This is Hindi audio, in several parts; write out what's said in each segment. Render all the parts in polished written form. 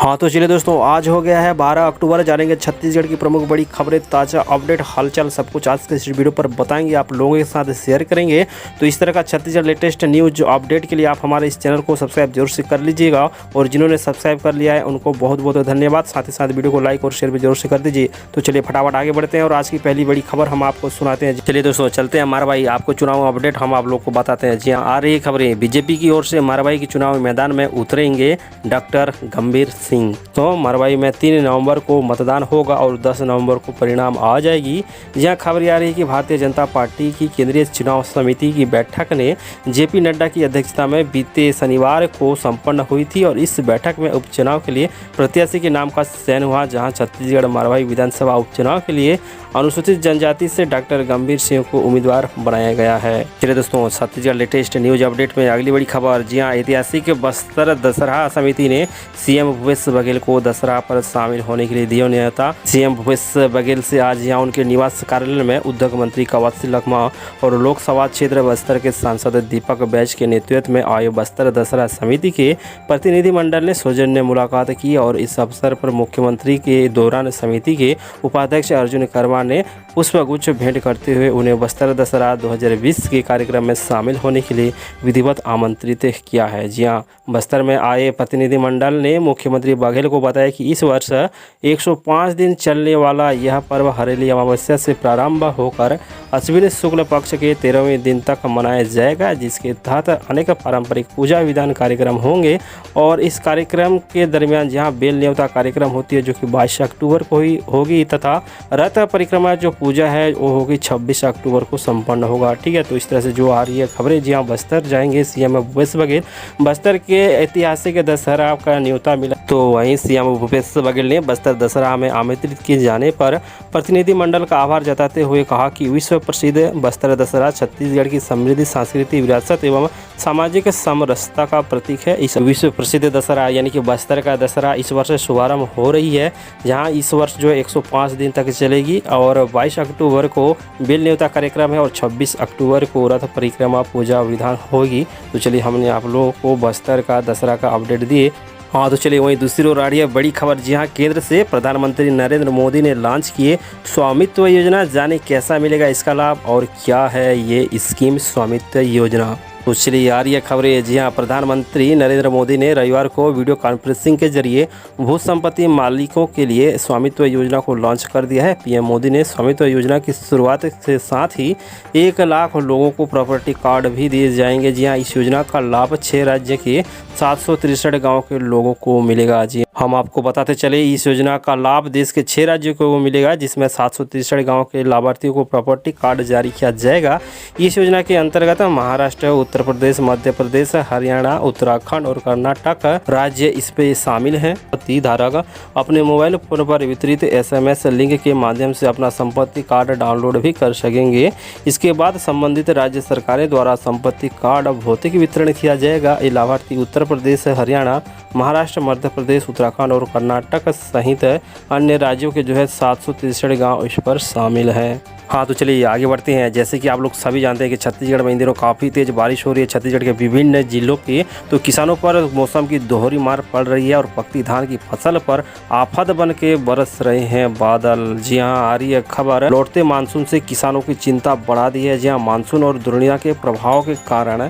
हाँ तो चलिए दोस्तों, आज हो गया है 12 अक्टूबर। जानेंगे छत्तीसगढ़ की प्रमुख बड़ी खबरें, ताज़ा अपडेट, हालचाल, सब कुछ आज के इस वीडियो पर बताएंगे, आप लोगों के साथ शेयर करेंगे। तो इस तरह का छत्तीसगढ़ लेटेस्ट न्यूज़ अपडेट के लिए आप हमारे इस चैनल को सब्सक्राइब जरूर से कर लीजिएगा, और जिन्होंने सब्सक्राइब कर लिया है उनको बहुत बहुत धन्यवाद। साथ ही साथ वीडियो को लाइक और शेयर भी जरूर से कर दीजिए। तो चलिए फटाफट आगे बढ़ते हैं और आज की पहली बड़ी खबर हम आपको सुनाते हैं। चलिए दोस्तों, चलते हैं मारवाई, आपको चुनाव अपडेट हम आप लोग को बताते हैं। जी हाँ, आ रही खबरें, बीजेपी की ओर से मारवाई के चुनाव मैदान में उतरेंगे डॉक्टर गंभीर सिंह। तो मारवाई में 3 नवंबर को मतदान होगा और 10 नवंबर को परिणाम आ जाएगी। जहां खबर आ रही है कि भारतीय जनता पार्टी की केंद्रीय चुनाव समिति की बैठक ने जेपी नड्डा की अध्यक्षता में बीते शनिवार को संपन्न हुई थी, और इस बैठक में उपचुनाव के लिए प्रत्याशी के नाम का चयन हुआ। जहां छत्तीसगढ़ मारवाई विधानसभा उपचुनाव के लिए अनुसूचित जनजाति से डॉक्टर गंभीर सिंह को उम्मीदवार बनाया गया है। चलिए दोस्तों, छत्तीसगढ़ लेटेस्ट न्यूज अपडेट में अगली बड़ी खबर। जी हाँ, ऐतिहासिक बस्तर दशहरा समिति ने सीएम भूपेश बघेल को दशहरा पर शामिल होने के लिए दिया न्योता। सीएम भूपेश बघेल से आज यहाँ उनके निवास कार्यालय में उद्योग मंत्री कवासी लखमा और लोकसभा क्षेत्र बस्तर के सांसद दीपक बैज के नेतृत्व में आए बस्तर दशहरा समिति के प्रतिनिधिमंडल ने सौजन्य मुलाकात की, और इस अवसर पर मुख्यमंत्री के दौरान समिति के उपाध्यक्ष अर्जुन कर्मा ने पुष्पगुच्छ भेंट करते हुए उन्हें बस्तर दशहरा 2020 के कार्यक्रम में शामिल होने के लिए विधिवत आमंत्रित किया है। जी हाँ, बस्तर में आए प्रतिनिधिमंडल ने मुख्यमंत्री बघेल को बताया कि इस वर्ष 105 दिन चलने वाला यह पर्व हरेली अमावस्या से प्रारंभ होकर अश्विन शुक्ल पक्ष के 13वें दिन तक मनाया जाएगा, जिसके तहत अनेक पारंपरिक पूजा विधान कार्यक्रम होंगे। और इस कार्यक्रम के दरमियान जहां बेल न्योता कार्यक्रम होती है जो कि 22 अक्टूबर को ही होगी, तथा रथ परिक्रमा जो पूजा है वो होगी 26 अक्टूबर को संपन्न होगा। ठीक है, तो इस तरह से जो आ रही है खबरें। जी हाँ, बस्तर जाएंगे सीएम भूपेश बघेल, बस्तर के ऐतिहासिक दशहरा का न्योता मिला। तो वहीं सीएम भूपेश बघेल ने बस्तर दशहरा में आमंत्रित किए जाने पर प्रतिनिधिमंडल का आभार जताते हुए कहा कि विश्व प्रसिद्ध बस्तर दशहरा छत्तीसगढ़ की समृद्धि, सांस्कृतिक विरासत एवं सामाजिक समरसता का प्रतीक है। इस विश्व प्रसिद्ध दशहरा यानी कि बस्तर का दशहरा इस वर्ष शुभारंभ हो रही है, जहां इस वर्ष जो है 105 दिन तक चलेगी, और 22 अक्टूबर को बेल न्योता कार्यक्रम है और 26 अक्टूबर को रथ परिक्रमा पूजा विधान होगी। तो चलिए, हमने आप लोगों को बस्तर का दशहरा का अपडेट दिए। हाँ तो चलिए, वहीं दूसरी ओर आ रही है बड़ी खबर। जी हाँ, केंद्र से प्रधानमंत्री नरेंद्र मोदी ने लॉन्च किए स्वामित्व योजना। जाने कैसा मिलेगा इसका लाभ और क्या है ये स्कीम स्वामित्व योजना। तो चलिए आ रही है खबरें। जी हाँ, प्रधानमंत्री नरेंद्र मोदी ने रविवार को वीडियो कॉन्फ्रेंसिंग के जरिए भू संपत्ति मालिकों के लिए स्वामित्व योजना को लॉन्च कर दिया है। पीएम मोदी ने स्वामित्व योजना की शुरुआत के साथ ही 1 लाख लोगों को प्रॉपर्टी कार्ड भी दिए जाएंगे। जी हाँ, इस योजना का लाभ 6 राज्य के 763 गाँव के लोगों को मिलेगा। जी हम आपको बताते चले, इस योजना का लाभ देश के 6 राज्यों को मिलेगा, जिसमें 763 गाँव के लाभार्थियों को प्रॉपर्टी कार्ड जारी किया जाएगा। इस योजना के अंतर्गत महाराष्ट्र, उत्तर प्रदेश, मध्य प्रदेश, हरियाणा, उत्तराखंड और कर्नाटक राज्य इस पे शामिल हैं। संपत्ति धारक अपने मोबाइल फोन पर वितरित SMS लिंक के माध्यम से अपना संपत्ति कार्ड डाउनलोड भी कर सकेंगे। इसके बाद संबंधित राज्य सरकारें द्वारा संपत्ति कार्ड भौतिक वितरण किया जाएगा। ये लाभार्थी उत्तर प्रदेश, हरियाणा, महाराष्ट्र, मध्य प्रदेश, उत्तराखंड और कर्नाटक सहित अन्य राज्यों के जो है 763 गाँव इस पर शामिल है। हाँ तो चलिए आगे बढ़ते हैं। जैसे कि आप लोग सभी जानते हैं कि छत्तीसगढ़ में इन दिनों काफ़ी तेज़ बारिश हो रही है। छत्तीसगढ़ के विभिन्न जिलों के तो किसानों पर मौसम की दोहरी मार पड़ रही है, और पकती धान की फसल पर आफत बन के बरस रहे हैं बादल। जी हाँ, आ रही है खबर। लौटते मानसून से किसानों की चिंता बढ़ा दी है। जी हाँ, मानसून और द्रोणिया के प्रभाव के कारण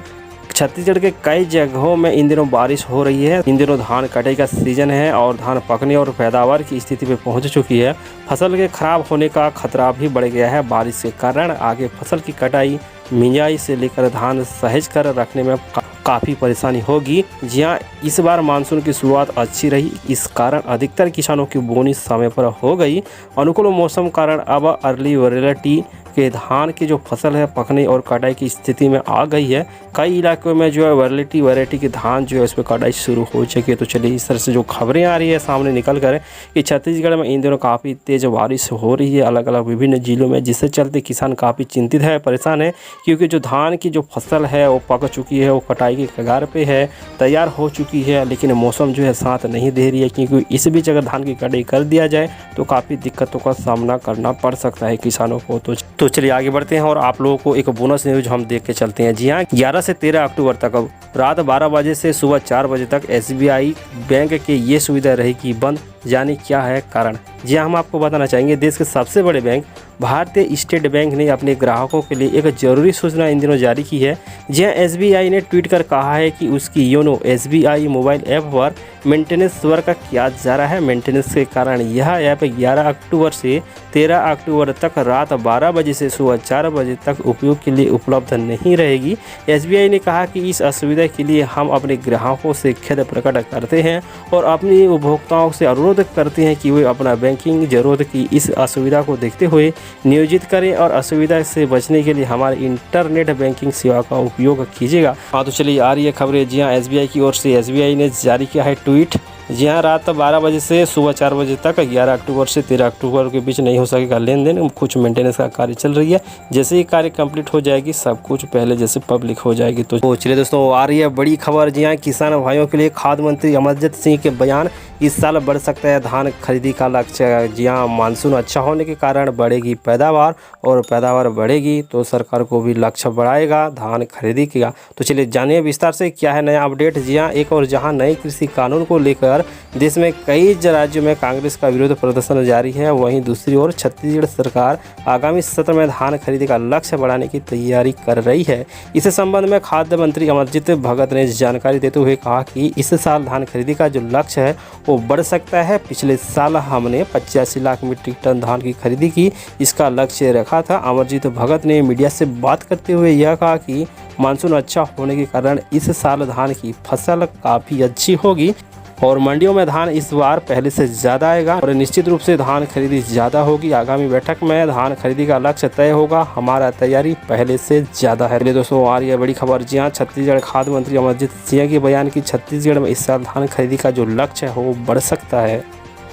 छत्तीसगढ़ के कई जगहों में इन दिनों बारिश हो रही है। इन दिनों धान कटाई का सीजन है और धान पकने और पैदावार की स्थिति पे पहुंच चुकी है। फसल के खराब होने का खतरा भी बढ़ गया है। बारिश के कारण आगे फसल की कटाई, मिंजाई से लेकर धान सहेज कर रखने में काफ़ी परेशानी होगी। जी हाँ, इस बार मानसून की शुरुआत अच्छी रही, इस कारण अधिकतर किसानों की बोनी समय पर हो गई। अनुकूल मौसम कारण अब अर्ली वैरायटी के धान की जो फसल है पकने और कटाई की स्थिति में आ गई है। कई इलाकों में जो है वैरायटी की धान जो है उस पर कटाई शुरू हो चुकी है। तो चलिए, इस तरह से जो खबरें आ रही है सामने निकल कर कि छत्तीसगढ़ में इन दिनों काफ़ी तेज़ बारिश हो रही है अलग अलग विभिन्न जिलों में, जिससे चलते किसान काफ़ी चिंतित है, परेशान है, क्योंकि जो धान की जो फसल है वो पक चुकी है, वो कटाई की कगार पे है, तैयार हो चुकी है, लेकिन मौसम जो है साथ नहीं दे रही है। क्योंकि इस बीच अगर धान की कटाई कर दिया जाए तो काफ़ी दिक्कतों का सामना करना पड़ सकता है किसानों को। तो तो चलिए आगे बढ़ते हैं और आप लोगों को एक बोनस न्यूज हम देख के चलते हैं। जी हाँ, 11 से 13 अक्टूबर तक अब रात 12 बजे से सुबह 4 बजे तक SBI बैंक के ये सुविधा रहेगी बंद। जाने क्या है कारण। जी हाँ, हम आपको बताना चाहेंगे देश के सबसे बड़े बैंक भारतीय स्टेट बैंक ने अपने ग्राहकों के लिए एक जरूरी सूचना इन दिनों जारी की है। जी हाँ, SBI ने ट्वीट कर कहा है कि उसकी योनो SBI मोबाइल ऐप पर मेंटेनेंस वर्क किया जा रहा है। मेंटेनेंस के कारण यह ऐप 11 अक्टूबर से 13 अक्टूबर तक रात 12 बजे से सुबह 4 बजे तक उपयोग के लिए उपलब्ध नहीं रहेगी। SBI ने कहा कि इस असुविधा के लिए हम अपने ग्राहकों से खेद प्रकट करते हैं और अपने उपभोक्ताओं से अनुरोध करते हैं कि वे अपना बैंकिंग जरूरत की इस असुविधा को देखते हुए नियोजित करें और असुविधा से बचने के लिए हमारे इंटरनेट बैंकिंग सेवा का उपयोग कीजिएगा। हाँ, तो चलिए आ रही है खबरें। जी हाँ, SBI की ओर से SBI ने जारी किया है ट्वीट। जी हाँ, रात 12 बजे से सुबह 4 बजे तक 11 अक्टूबर से 13 अक्टूबर के बीच नहीं हो सकेगा लेन देन। कुछ मेंटेनेंस का कार्य चल रही है। जैसे ही कार्य कंप्लीट हो जाएगी सब कुछ पहले जैसे पब्लिक हो जाएगी। तो चलिए दोस्तों, आ रही है बड़ी खबर। जी हाँ, किसान भाइयों के लिए खाद्य मंत्री अमरजीत सिंह के बयान। इस साल बढ़ सकता है धान खरीदी का लक्ष्य। जी हाँ, मानसून अच्छा होने के कारण बढ़ेगी पैदावार और पैदावार बढ़ेगी तो सरकार को भी लक्ष्य बढ़ाएगा धान खरीदी का। तो चलिए जानिए विस्तार से क्या है नया अपडेट। जी हाँ, एक और जहाँ नए कृषि कानून को लेकर देश में कई राज्यों में कांग्रेस का विरोध प्रदर्शन जारी है, वहीं दूसरी ओर छत्तीसगढ़ सरकार आगामी सत्र में धान खरीदी का लक्ष्य बढ़ाने की तैयारी कर रही है। इस संबंध में खाद्य मंत्री अमरजीत भगत ने जानकारी देते हुए कहा कि इस साल धान खरीदी का जो लक्ष्य है वो बढ़ सकता है। पिछले साल हमने 85 लाख मीट्रिक टन धान की खरीदी की, इसका लक्ष्य रखा था। अमरजीत भगत ने मीडिया से बात करते हुए यह कहा कि मानसून अच्छा होने के कारण इस साल धान की फसल काफ़ी अच्छी होगी और मंडियों में धान इस बार पहले से ज़्यादा आएगा और निश्चित रूप से धान खरीदी ज़्यादा होगी। आगामी बैठक में धान खरीदी का लक्ष्य तय होगा। हमारा तैयारी पहले से ज़्यादा है। दोस्तों, आ रही है बड़ी खबर। जी हाँ, छत्तीसगढ़ खाद्य मंत्री अमरजीत सिंह के बयान की छत्तीसगढ़ में इस साल धान खरीदी का जो लक्ष्य है वो बढ़ सकता है।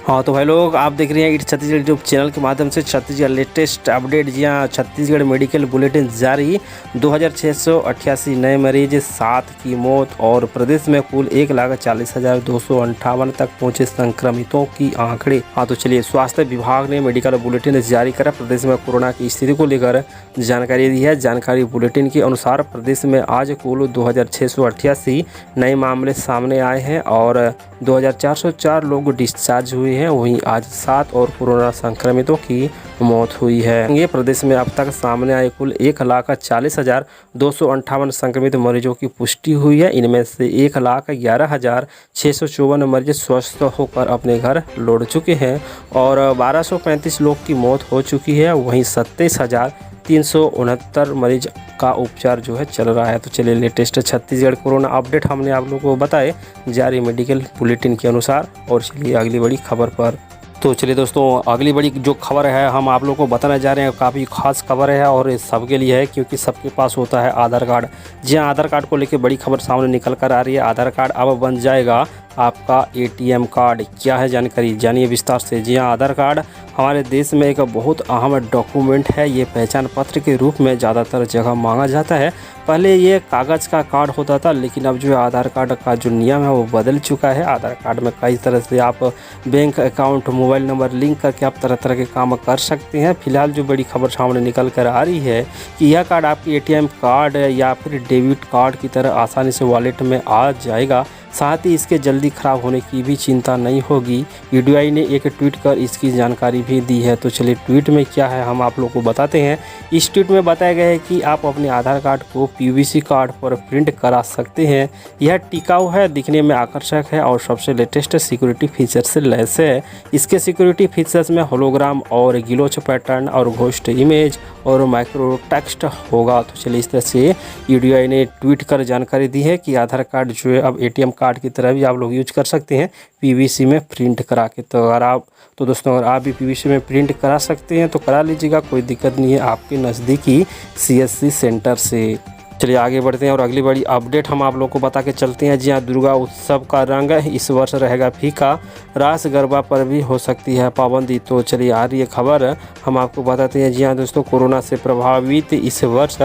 हाँ, तो भाई लोग आप देख रहे हैं इट छत्तीसगढ़ यूट्यूब चैनल के माध्यम से छत्तीसगढ़ लेटेस्ट अपडेट। जी हाँ, छत्तीसगढ़ मेडिकल बुलेटिन जारी। 2688 नए मरीज, 7 की मौत और प्रदेश में कुल 1,40,258 तक पहुंचे संक्रमितों की आंकड़े। हाँ, तो चलिए स्वास्थ्य विभाग ने मेडिकल बुलेटिन जारी करा। प्रदेश में कोरोना की स्थिति को लेकर जानकारी दी है। जानकारी बुलेटिन के अनुसार प्रदेश में आज कुल 2688 नए मामले सामने आए हैं और 2404 लोग डिस्चार्ज हुए हैं। वहीं आज 7 और कोरोना संक्रमितों की मौत हुई है। ये प्रदेश में अब तक सामने आए कुल 1,40,258 संक्रमित मरीजों की पुष्टि हुई है। इनमें से 1,11,654 मरीज स्वस्थ होकर अपने घर लौट चुके हैं और 1235 लोग की मौत हो चुकी है। वहीं 27,369 मरीज का उपचार जो है चल रहा है। तो चलिए लेटेस्ट छत्तीसगढ़ कोरोना अपडेट हमने आप लोगों को बताए जारी मेडिकल बुलेटिन के अनुसार। और चलिए अगली बड़ी खबर पर। तो चलिए दोस्तों, अगली बड़ी जो खबर है हम आप लोगों को बताने जा रहे हैं, काफ़ी खास खबर है और सबके लिए है क्योंकि सबके पास होता है आधार कार्ड। जी हाँ, आधार कार्ड को लेकर बड़ी खबर सामने निकल कर आ रही है। आधार कार्ड अब बन जाएगा आपका ATM कार्ड। क्या है जानकारी, जानिए विस्तार से। जी हाँ, आधार कार्ड हमारे देश में एक बहुत अहम डॉक्यूमेंट है। ये पहचान पत्र के रूप में ज़्यादातर जगह मांगा जाता है। पहले ये कागज़ का कार्ड होता था, लेकिन अब जो है आधार कार्ड का जो नियम है वो बदल चुका है। आधार कार्ड में कई तरह से आप bank account, mobile number link करके आप तरह तरह के काम कर सकते हैं। फिलहाल जो बड़ी खबर सामने निकल कर आ रही है कि यह कार्ड आपकी ATM कार्ड या फिर डेबिट कार्ड की तरह आसानी से वॉलेट में आ जाएगा। साथ ही इसके जल्दी ख़राब होने की भी चिंता नहीं होगी। UDI ने एक ट्वीट कर इसकी जानकारी भी दी है। तो चलिए ट्वीट में क्या है हम आप लोगों को बताते हैं। इस ट्वीट में बताया गया है कि आप अपने आधार कार्ड को PVC कार्ड पर प्रिंट करा सकते हैं। यह टिकाऊ है, दिखने में आकर्षक है और सबसे लेटेस्ट सिक्योरिटी फीचर से लैस है। इसके सिक्योरिटी फीचर्स में होलोग्राम और गिलोच पैटर्न और घोस्ट इमेज और माइक्रो टेक्स्ट होगा। तो चलिए इस तरह से UDI ने ट्वीट कर जानकारी दी है कि आधार कार्ड जो है अब ATM कार्ड की तरह भी आप लोग यूज कर सकते हैं PVC में प्रिंट करा के। तो दोस्तों अगर आप भी PVC में प्रिंट करा सकते हैं तो करा लीजिएगा, कोई दिक्कत नहीं है आपके नज़दीकी CSC सेंटर से। चलिए आगे बढ़ते हैं और अगली बड़ी अपडेट हम आप लोगों को बता के चलते हैं। जी हाँ, दुर्गा उत्सव का रंग इस वर्ष रहेगा फीका। रास गरबा पर भी हो सकती है पाबंदी। तो चलिए आ रही है खबर, हम आपको बताते हैं। जी हाँ दोस्तों, कोरोना से प्रभावित इस वर्ष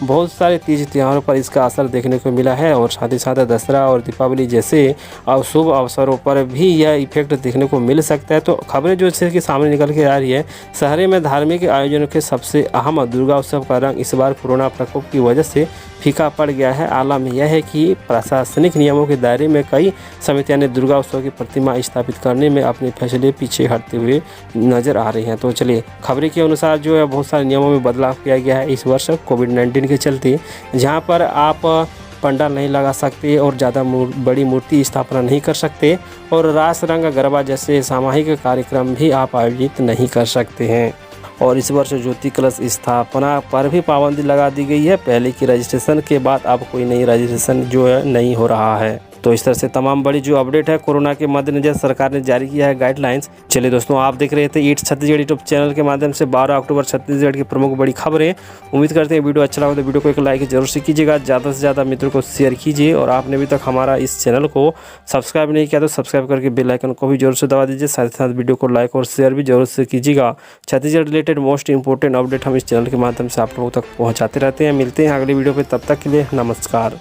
बहुत सारे तीज त्योहारों पर इसका असर देखने को मिला है और साथ ही साथ दशहरा और दीपावली जैसे शुभ अवसरों पर भी यह इफेक्ट देखने को मिल सकता है। तो खबरें जो इसके सामने निकल के आ रही है, शहर में धार्मिक आयोजनों के सबसे अहम दुर्गा उत्सव का रंग इस बार कोरोना प्रकोप की वजह से फीका पड़ गया है। आलम यह है कि प्रशासनिक नियमों के दायरे में कई समितियां ने दुर्गा उत्सव की प्रतिमा स्थापित करने में अपने फैसले पीछे हटते हुए नजर आ रहे हैं। तो चलिए खबरें के अनुसार जो है बहुत सारे नियमों में बदलाव किया गया है इस वर्ष कोविड-19 के चलते, जहां पर आप पंडाल नहीं लगा सकते और ज़्यादा बड़ी मूर्ति स्थापना नहीं कर सकते और रास रंग गरबा जैसे सामूहिक कार्यक्रम भी आप आयोजित नहीं कर सकते हैं। और इस वर्ष ज्योति कलश स्थापना पर भी पाबंदी लगा दी गई है। पहले की रजिस्ट्रेशन के बाद अब कोई नई रजिस्ट्रेशन जो है नहीं हो रहा है। तो इस तरह से तमाम बड़ी जो अपडेट है कोरोना के मद्देनजर सरकार ने जारी किया है गाइडलाइंस। चलिए दोस्तों, आप देख रहे थे ईट्स छत्तीसगढ़ यूट्यूब चैनल के माध्यम से 12 अक्टूबर छत्तीसगढ़ की प्रमुख बड़ी खबरें। उम्मीद करते हैं वीडियो अच्छा लगा तो वीडियो को एक लाइक जरूर से कीजिएगा, ज़्यादा से ज़्यादा मित्रों को शेयर कीजिए और आपने अभी तक हमारा इस चैनल को सब्सक्राइब नहीं किया तो सब्सक्राइब करके बेल आइकन को भी जरूर से दबा दीजिए। साथ ही साथ वीडियो को लाइक और शेयर भी जरूर से कीजिएगा। Chhattisgarh related most important update हम इस चैनल के माध्यम से आप लोगों तक पहुँचाते रहते हैं। मिलते हैं अगली वीडियो पर, तब तक के लिए नमस्कार।